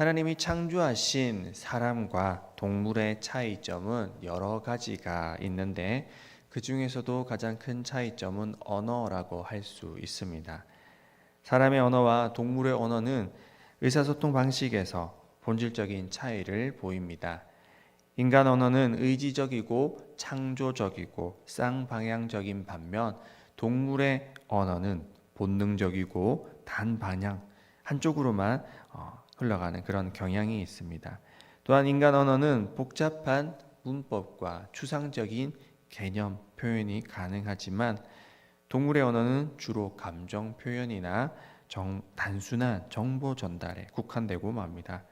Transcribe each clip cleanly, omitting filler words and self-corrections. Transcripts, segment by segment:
하나님이 창조하신 사람과 동물의 차이점은 여러 가지가 있는데 그 중에서도 가장 큰 차이점은 언어라고 할 수 있습니다. 사람의 언어와 동물의 언어는 의사소통 방식에서 본질적인 차이를 보입니다. 인간 언어는 의지적이고 창조적이고 쌍방향적인 반면 동물의 언어는 본능적이고 단방향 한쪽으로만 흘러가는 그런 경향이 있습니다. 또한 인간 언어는 복잡한 문법과 추상적인 개념 표현이 가능하지만 동물의 언어는 주로 감정 표현이나 단순한 정보 전달에 국한되고 맙니다.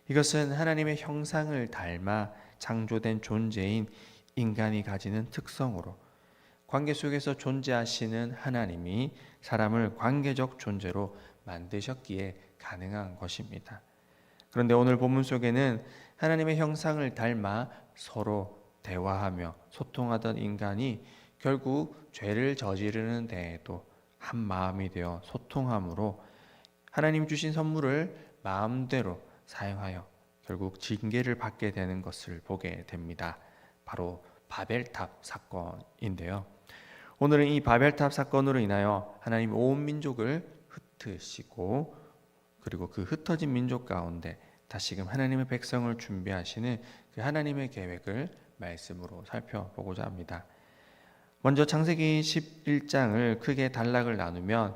이것은 하나님의 형상을 닮아 창조된 존재인 인간이 가지는 특성으로 관계 속에서 존재하시는 하나님이 사람을 관계적 존재로 만드셨기에 가능한 것입니다. 그런데 오늘 본문 속에는 하나님의 형상을 닮아 서로 대화하며 소통하던 인간이 결국 죄를 저지르는 데에도 한 마음이 되어 소통함으로 하나님 주신 선물을 마음대로 사용하여 결국 징계를 받게 되는 것을 보게 됩니다. 바로 바벨탑 사건인데요. 오늘은 이 바벨탑 사건으로 인하여 하나님 온 민족을 흩으시고 그리고 그 흩어진 민족 가운데 다시금 하나님의 백성을 준비하시는 그 하나님의 계획을 말씀으로 살펴보고자 합니다. 먼저 창세기 11장을 크게 단락을 나누면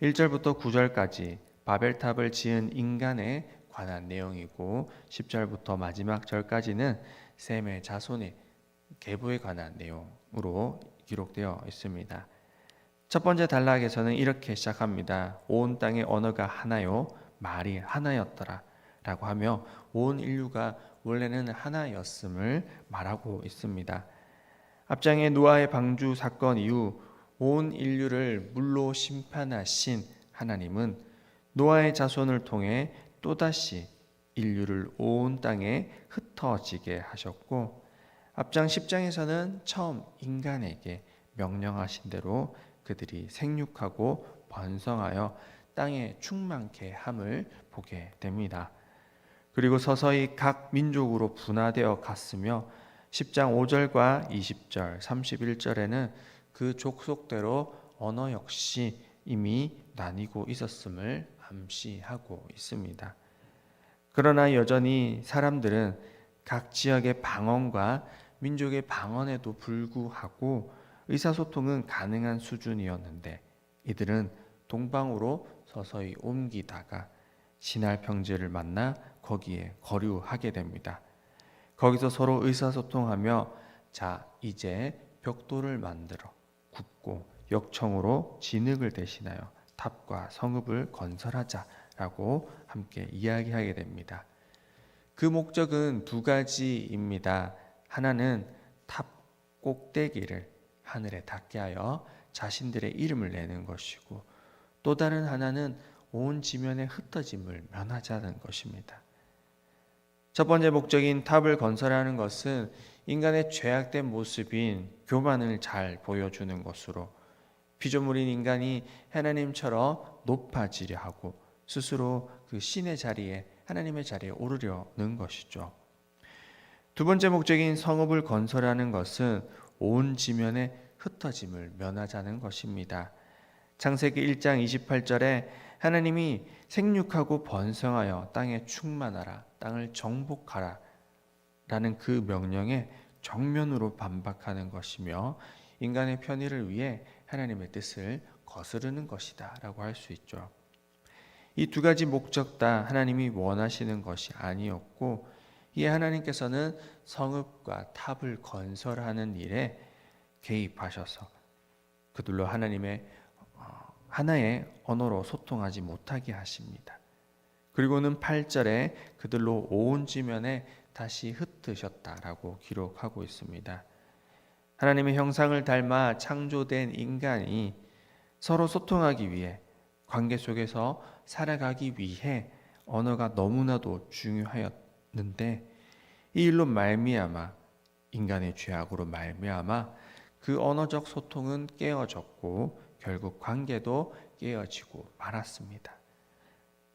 1절부터 9절까지 바벨탑을 지은 인간에 관한 내용이고 10절부터 마지막 절까지는 셈의 자손의 계보에 관한 내용으로 기록되어 있습니다. 첫 번째 단락에서는 이렇게 시작합니다. 온 땅의 언어가 하나요 말이 하나였더라 라고 하며 온 인류가 원래는 하나였음을 말하고 있습니다. 앞장의 노아의 방주 사건 이후 온 인류를 물로 심판하신 하나님은 노아의 자손을 통해 또다시 인류를 온 땅에 흩어지게 하셨고 앞장 10장에서는 처음 인간에게 명령하신 대로 그들이 생육하고 번성하여 땅에 충만케 함을 보게 됩니다. 그리고 서서히 각 민족으로 분화되어 갔으며 10장 5절과 20절, 31절에는 그 족속대로 언어 역시 이미 나뉘고 있었음을 암시하고 있습니다. 그러나 여전히 사람들은 각 지역의 방언과 민족의 방언에도 불구하고 의사소통은 가능한 수준이었는데 이들은 동방으로 서서히 옮기다가 신할 평지를 만나 거기에 거류하게 됩니다. 거기서 서로 의사소통하며 자 이제 벽돌을 만들어 굽고 역청으로 진흙을 대신하여 탑과 성읍을 건설하자라고 함께 이야기하게 됩니다. 그 목적은 두 가지입니다. 하나는 탑 꼭대기를 하늘에 닿게 하여 자신들의 이름을 내는 것이고 또 다른 하나는 온 지면의 흩어짐을 면하자는 것입니다. 첫 번째 목적인 탑을 건설하는 것은 인간의 죄악된 모습인 교만을 잘 보여주는 것으로 피조물인 인간이 하나님처럼 높아지려 하고 스스로 그 신의 자리에 하나님의 자리에 오르려는 것이죠. 두 번째 목적인 성읍을 건설하는 것은 온 지면의 흩어짐을 면하자는 것입니다. 창세기 1장 28절에 하나님이 생육하고 번성하여 땅에 충만하라, 땅을 정복하라 라는 그 명령에 정면으로 반박하는 것이며 인간의 편의를 위해 하나님의 뜻을 거스르는 것이다 라고 할 수 있죠. 이 두 가지 목적 다 하나님이 원하시는 것이 아니었고 이에 하나님께서는 성읍과 탑을 건설하는 일에 개입하셔서 그들로 하나님의 하나의 언어로 소통하지 못하게 하십니다. 그리고는 8절에 그들로 온 지면에 다시 흩으셨다라고 기록하고 있습니다. 하나님의 형상을 닮아 창조된 인간이 서로 소통하기 위해 관계 속에서 살아가기 위해 언어가 너무나도 중요하였는데 이 일로 말미암아 인간의 죄악으로 말미암아 그 언어적 소통은 깨어졌고 결국 관계도 깨어지고 말았습니다.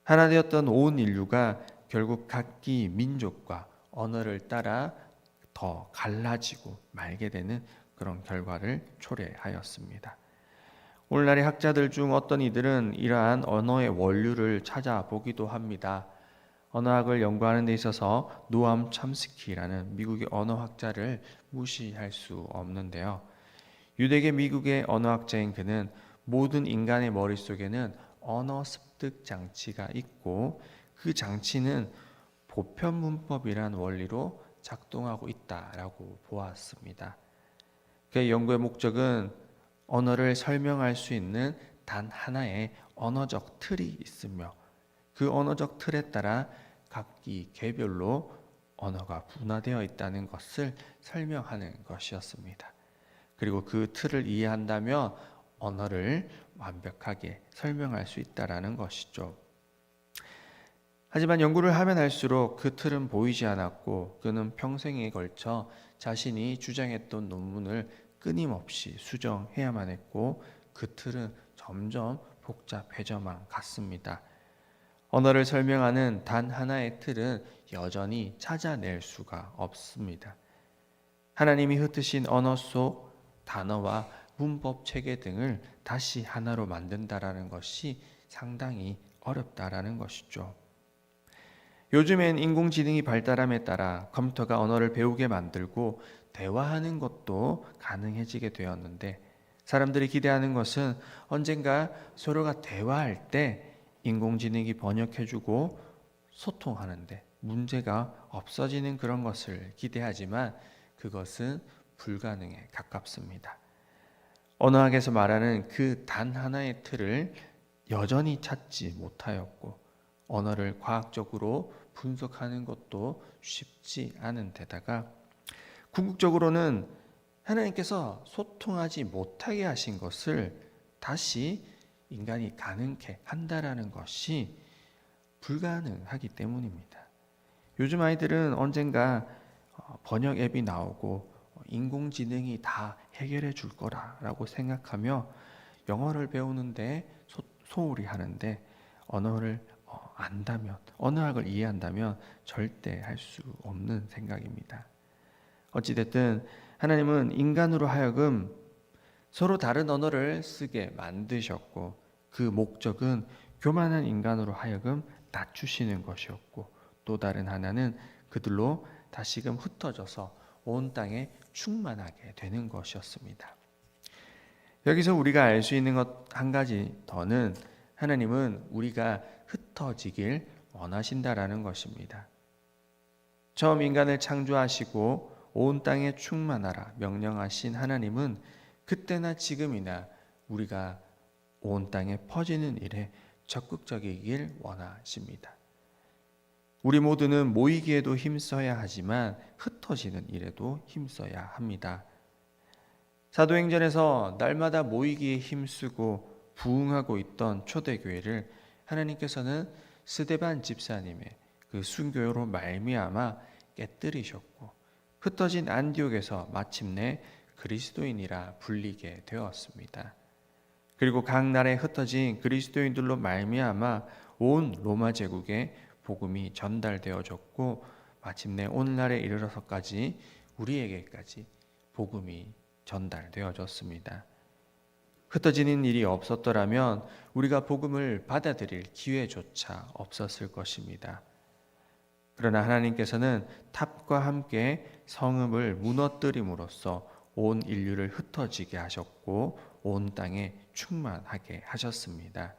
하나 되었던 온 인류가 결국 각기 민족과 언어를 따라 더 갈라지고 말게 되는 그런 결과를 초래하였습니다. 오늘날의 학자들 중 어떤 이들은 이러한 언어의 원류를 찾아보기도 합니다. 언어학을 연구하는 데 있어서 노암 첨스키라는 미국의 언어학자를 무시할 수 없는데요. 유대계 미국의 언어학자인 그는 모든 인간의 머릿속에는 언어 습득 장치가 있고 그 장치는 보편 문법이란 원리로 작동하고 있다라고 보았습니다. 그의 연구의 목적은 언어를 설명할 수 있는 단 하나의 언어적 틀이 있으며 그 언어적 틀에 따라 각기 개별로 언어가 분화되어 있다는 것을 설명하는 것이었습니다. 그리고 그 틀을 이해한다면 언어를 완벽하게 설명할 수 있다라는 것이죠. 하지만 연구를 하면 할수록 그 틀은 보이지 않았고 그는 평생에 걸쳐 자신이 주장했던 논문을 끊임없이 수정해야만 했고 그 틀은 점점 복잡해져만 갔습니다. 언어를 설명하는 단 하나의 틀은 여전히 찾아낼 수가 없습니다. 하나님이 흩으신 언어 속 단어와 문법 체계 등을 다시 하나로 만든다라는 것이 상당히 어렵다라는 것이죠. 요즘엔 인공지능이 발달함에 따라 컴퓨터가 언어를 배우게 만들고 대화하는 것도 가능해지게 되었는데 사람들이 기대하는 것은 언젠가 서로가 대화할 때 인공지능이 번역해주고 소통하는데 문제가 없어지는 그런 것을 기대하지만 그것은 불가능에 가깝습니다. 언어학에서 말하는 그 단 하나의 틀을 여전히 찾지 못하였고 언어를 과학적으로 분석하는 것도 쉽지 않은 데다가 궁극적으로는 하나님께서 소통하지 못하게 하신 것을 다시 인간이 가능케 한다라는 것이 불가능하기 때문입니다. 요즘 아이들은 언젠가 번역 앱이 나오고 인공지능이 다 해결해 줄 거라고 생각하며 영어를 배우는데 소홀히 하는데 언어를 안다면, 언어학을 이해한다면 절대 할 수 없는 생각입니다. 어찌됐든 하나님은 인간으로 하여금 서로 다른 언어를 쓰게 만드셨고 그 목적은 교만한 인간으로 하여금 낮추시는 것이었고 또 다른 하나는 그들로 다시금 흩어져서 온 땅에 충만하게 되는 것이었습니다. 여기서 우리가 알 수 있는 것 한 가지 더는 하나님은 우리가 흩어지길 원하신다라는 것입니다. 처음 인간을 창조하시고 온 땅에 충만하라 명령하신 하나님은 그때나 지금이나 우리가 온 땅에 퍼지는 일에 적극적이길 원하십니다. 우리 모두는 모이기에도 힘써야 하지만 흩어지는 일에도 힘써야 합니다. 사도행전에서 날마다 모이기에 힘쓰고 부흥하고 있던 초대교회를 하나님께서는 스데반 집사님의 그 순교로 말미암아 깨뜨리셨고 흩어진 안디옥에서 마침내 그리스도인이라 불리게 되었습니다. 그리고 각 나라에 흩어진 그리스도인들로 말미암아 온 로마 제국에 복음이 전달되어졌고 마침내 오늘날에 이르러서까지 우리에게까지 복음이 전달되어졌습니다. 흩어지는 일이 없었더라면 우리가 복음을 받아들일 기회조차 없었을 것입니다. 그러나 하나님께서는 탑과 함께 성읍을 무너뜨림으로써 온 인류를 흩어지게 하셨고 온 땅에 충만하게 하셨습니다.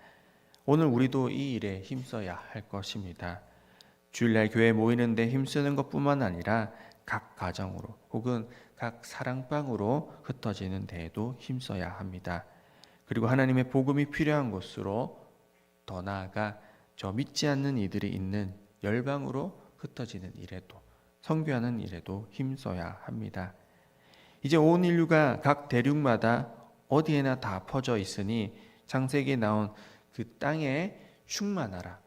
오늘 우리도 이 일에 힘써야 할 것입니다. 주일날 교회에 모이는 데 힘쓰는 것뿐만 아니라 각 가정으로 혹은 각 사랑방으로 흩어지는 데에도 힘써야 합니다. 그리고 하나님의 복음이 필요한 곳으로 더 나아가 저 믿지 않는 이들이 있는 열방으로 흩어지는 일에도 선교하는 일에도 힘써야 합니다. 이제 온 인류가 각 대륙마다 어디에나 다 퍼져 있으니 창세기에 나온 그 땅에 충만하라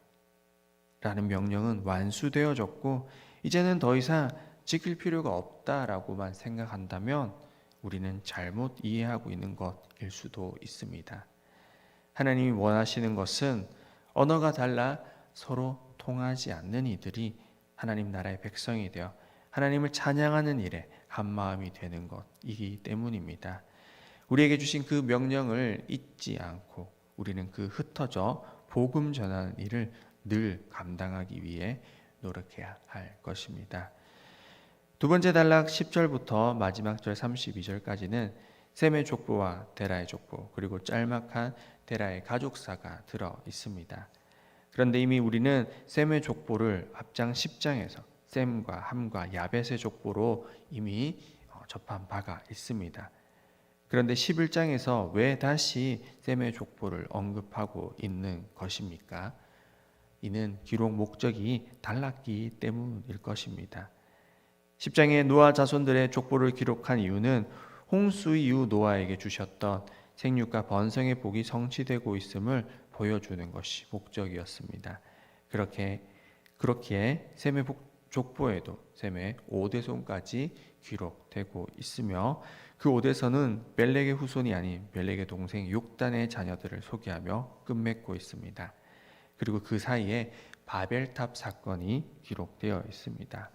라는 명령은 완수되어졌고 이제는 더 이상 지킬 필요가 없다라고만 생각한다면 우리는 잘못 이해하고 있는 것일 수도 있습니다. 하나님이 원하시는 것은 언어가 달라 서로 통하지 않는 이들이 하나님 나라의 백성이 되어 하나님을 찬양하는 일에 한마음이 되는 것이기 때문입니다. 우리에게 주신 그 명령을 잊지 않고 우리는 그 흩어져 복음 전하는 일을 늘 감당하기 위해 노력해야 할 것입니다. 두 번째 단락 10절부터 마지막 절 32절까지는 셈의 족보와 데라의 족보 그리고 짤막한 데라의 가족사가 들어 있습니다. 그런데 이미 우리는 셈의 족보를 앞장 10장에서 셈과 함과 야벳의 족보로 이미 접한 바가 있습니다. 그런데 11장에서 왜 다시 셈의 족보를 언급하고 있는 것입니까? 이는 기록 목적이 달랐기 때문일 것입니다. 10장에 노아 자손들의 족보를 기록한 이유는 홍수 이후 노아에게 주셨던 생육과 번성의 복이 성취되고 있음을 보여주는 것이 목적이었습니다. 그렇기에 셈의 족보에도 셈의 5대손까지 기록되고 있으며 그 5대손은 벨렉의 후손이 아닌 벨렉의 동생 욕단의 자녀들을 소개하며 끝맺고 있습니다. 그리고 그 사이에 바벨탑 사건이 기록되어 있습니다.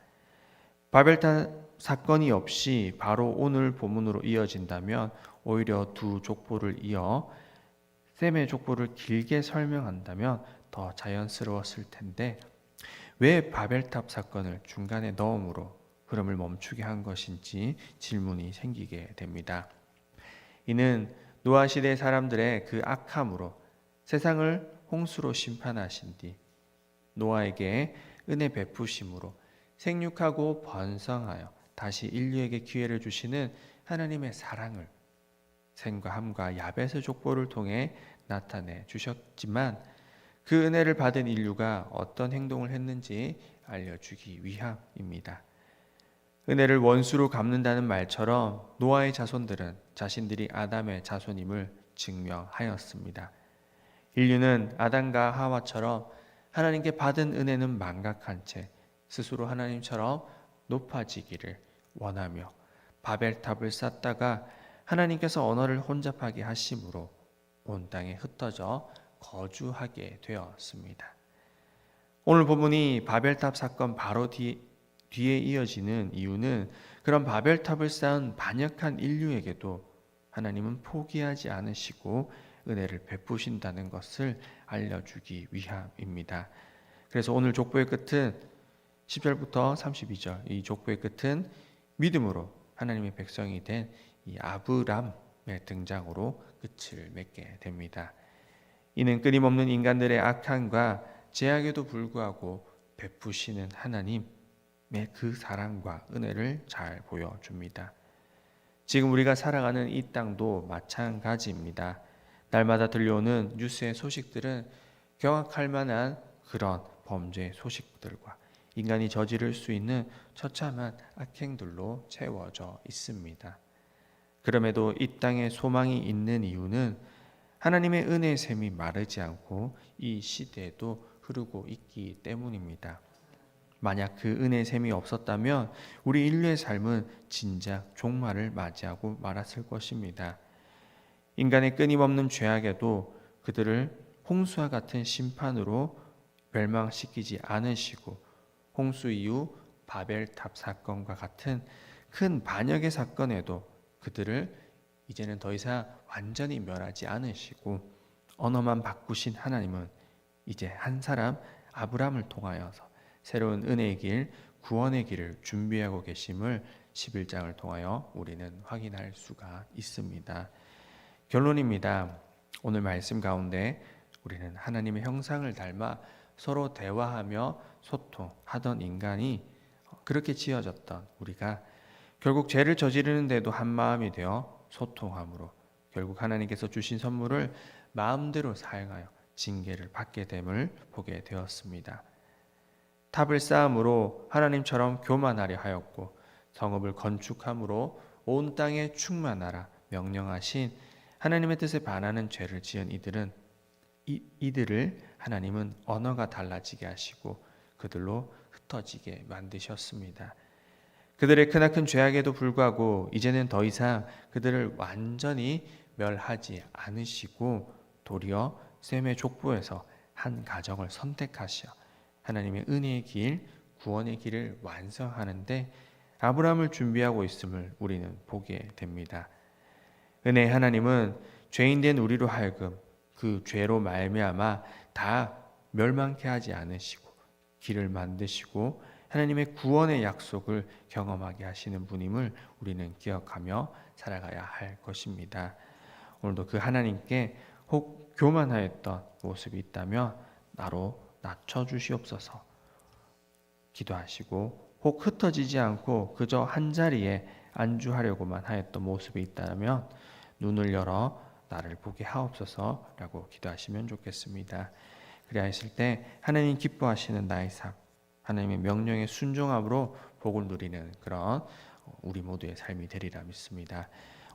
바벨탑 사건이 없이 바로 오늘 본문으로 이어진다면 오히려 두 족보를 이어 셈의 족보를 길게 설명한다면 더 자연스러웠을 텐데 왜 바벨탑 사건을 중간에 넣음으로 흐름을 멈추게 한 것인지 질문이 생기게 됩니다. 이는 노아 시대 사람들의 그 악함으로 세상을 홍수로 심판하신 뒤 노아에게 은혜 베푸심으로 생육하고 번성하여 다시 인류에게 기회를 주시는 하나님의 사랑을 셈과 함과 야벳의 족보를 통해 나타내 주셨지만 그 은혜를 받은 인류가 어떤 행동을 했는지 알려주기 위함입니다. 은혜를 원수로 갚는다는 말처럼 노아의 자손들은 자신들이 아담의 자손임을 증명하였습니다. 인류는 아담과 하와처럼 하나님께 받은 은혜는 망각한 채 스스로 하나님처럼 높아지기를 원하며 바벨탑을 쌓다가 하나님께서 언어를 혼잡하게 하심으로 온 땅에 흩어져 거주하게 되었습니다. 오늘 본문이 바벨탑 사건 바로 뒤에 이어지는 이유는 그런 바벨탑을 쌓은 반역한 인류에게도 하나님은 포기하지 않으시고 은혜를 베푸신다는 것을 알려주기 위함입니다. 그래서 오늘 족보의 끝은 10절부터 32절 이 족보의 끝은 믿음으로 하나님의 백성이 된 이 아브람의 등장으로 끝을 맺게 됩니다. 이는 끊임없는 인간들의 악함과 죄악에도 불구하고 베푸시는 하나님의 그 사랑과 은혜를 잘 보여줍니다. 지금 우리가 살아가는 이 땅도 마찬가지입니다. 날마다 들려오는 뉴스의 소식들은 경악할 만한 그런 범죄 소식들과 인간이 저지를 수 있는 처참한 악행들로 채워져 있습니다. 그럼에도 이 땅에 소망이 있는 이유는 하나님의 은혜의 샘이 마르지 않고 이 시대에도 흐르고 있기 때문입니다. 만약 그 은혜의 샘이 없었다면 우리 인류의 삶은 진작 종말을 맞이하고 말았을 것입니다. 인간의 끊임없는 죄악에도 그들을 홍수와 같은 심판으로 멸망시키지 않으시고 홍수 이후 바벨탑 사건과 같은 큰 반역의 사건에도 그들을 이제는 더 이상 완전히 멸하지 않으시고 언어만 바꾸신 하나님은 이제 한 사람 아브람을 통하여서 새로운 은혜의 길, 구원의 길을 준비하고 계심을 11장을 통하여 우리는 확인할 수가 있습니다. 결론입니다. 오늘 말씀 가운데 우리는 하나님의 형상을 닮아 서로 대화하며 소통하던 인간이 그렇게 지어졌던 우리가 결국 죄를 저지르는데도 한 마음이 되어 소통함으로 결국 하나님께서 주신 선물을 마음대로 사용하여 징계를 받게 됨을 보게 되었습니다. 탑을 쌓음으로 하나님처럼 교만하려 하였고 성읍을 건축함으로 온 땅에 충만하라 명령하신 하나님의 뜻에 반하는 죄를 지은 이들을 하나님은 언어가 달라지게 하시고 그들로 흩어지게 만드셨습니다. 그들의 크나큰 죄악에도 불구하고 이제는 더 이상 그들을 완전히 멸하지 않으시고 도리어 셈의 족보에서 한 가정을 선택하셔 하나님의 은혜의 길, 구원의 길을 완성하는데 아브라함을 준비하고 있음을 우리는 보게 됩니다. 은혜의 하나님은 죄인된 우리로 하여금 그 죄로 말미암아 다 멸망케 하지 않으시고 길을 만드시고 하나님의 구원의 약속을 경험하게 하시는 분임을 우리는 기억하며 살아가야 할 것입니다. 오늘도 그 하나님께 혹 교만하였던 모습이 있다면 나로 낮춰주시옵소서 기도하시고, 혹 흩어지지 않고 그저 한자리에 안주하려고만 하였던 모습이 있다면 눈을 열어 나를 보게 하옵소서라고 기도하시면 좋겠습니다. 그리하 했을 때 하나님 기뻐하시는 나의 삶, 하나님의 명령에 순종함으로 복을 누리는 그런 우리 모두의 삶이 되리라 믿습니다.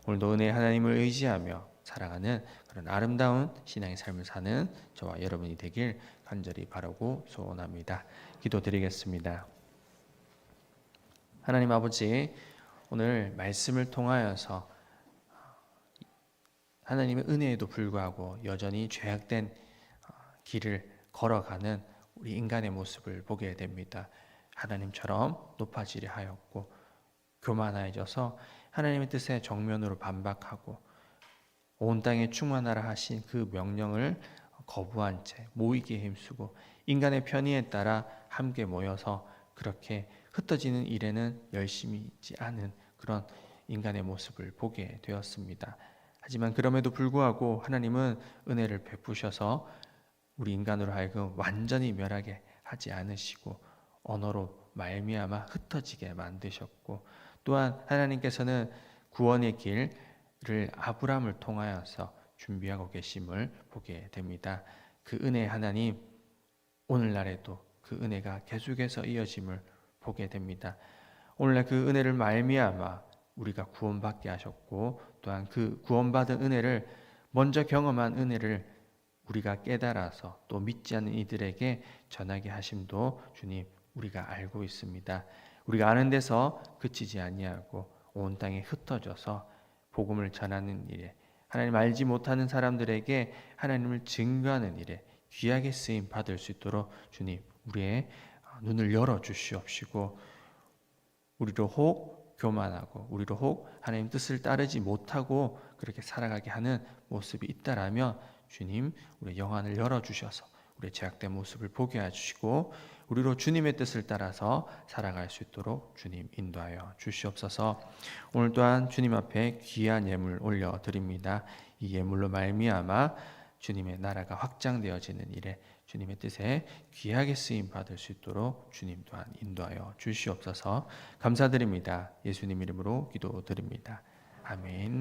오늘도 은혜 하나님을 의지하며 살아가는 그런 아름다운 신앙의 삶을 사는 저와 여러분이 되길 간절히 바라고 소원합니다. 기도드리겠습니다. 하나님 아버지, 오늘 말씀을 통하여서 하나님의 은혜에도 불구하고 여전히 죄악된 길을 걸어가는 우리 인간의 모습을 보게 됩니다. 하나님처럼 높아지려 하였고 교만해져서 하나님의 뜻에 정면으로 반박하고 온 땅에 충만하라 하신 그 명령을 거부한 채 모이기에 힘쓰고 인간의 편의에 따라 함께 모여서 그렇게 흩어지는 일에는 열심히 있지 않은 그런 인간의 모습을 보게 되었습니다. 하지만 그럼에도 불구하고 하나님은 은혜를 베푸셔서 우리 인간으로 하여금 완전히 멸하게 하지 않으시고 언어로 말미암아 흩어지게 만드셨고, 또한 하나님께서는 구원의 길을 아브라함을 통하여서 준비하고 계심을 보게 됩니다. 그 은혜 하나님, 오늘날에도 그 은혜가 계속해서 이어짐을 보게 됩니다. 오늘날 그 은혜를 말미암아 우리가 구원받게 하셨고, 또한 그 구원받은 은혜를 먼저 경험한 은혜를 우리가 깨달아서 또 믿지 않는 이들에게 전하게 하심도 주님 우리가 알고 있습니다. 우리가 아는 데서 그치지 아니하고 온 땅에 흩어져서 복음을 전하는 일에, 하나님 알지 못하는 사람들에게 하나님을 증거하는 일에 귀하게 쓰임 받을 수 있도록 주님 우리의 눈을 열어 주시옵시고, 우리로 혹 교만하고 우리로 혹 하나님 뜻을 따르지 못하고 그렇게 살아가게 하는 모습이 있다라면 주님 우리의 영안을 열어주셔서 우리의 죄악된 모습을 보게 해주시고 우리로 주님의 뜻을 따라서 살아갈 수 있도록 주님 인도하여 주시옵소서. 오늘 또한 주님 앞에 귀한 예물 올려드립니다. 이 예물로 말미암아 주님의 나라가 확장되어지는 일에 주님의 뜻에 귀하게 쓰임 받을 수 있도록 주님 또한 인도하여 주시옵소서. 감사드립니다. 예수님 이름으로 기도드립니다. 아멘.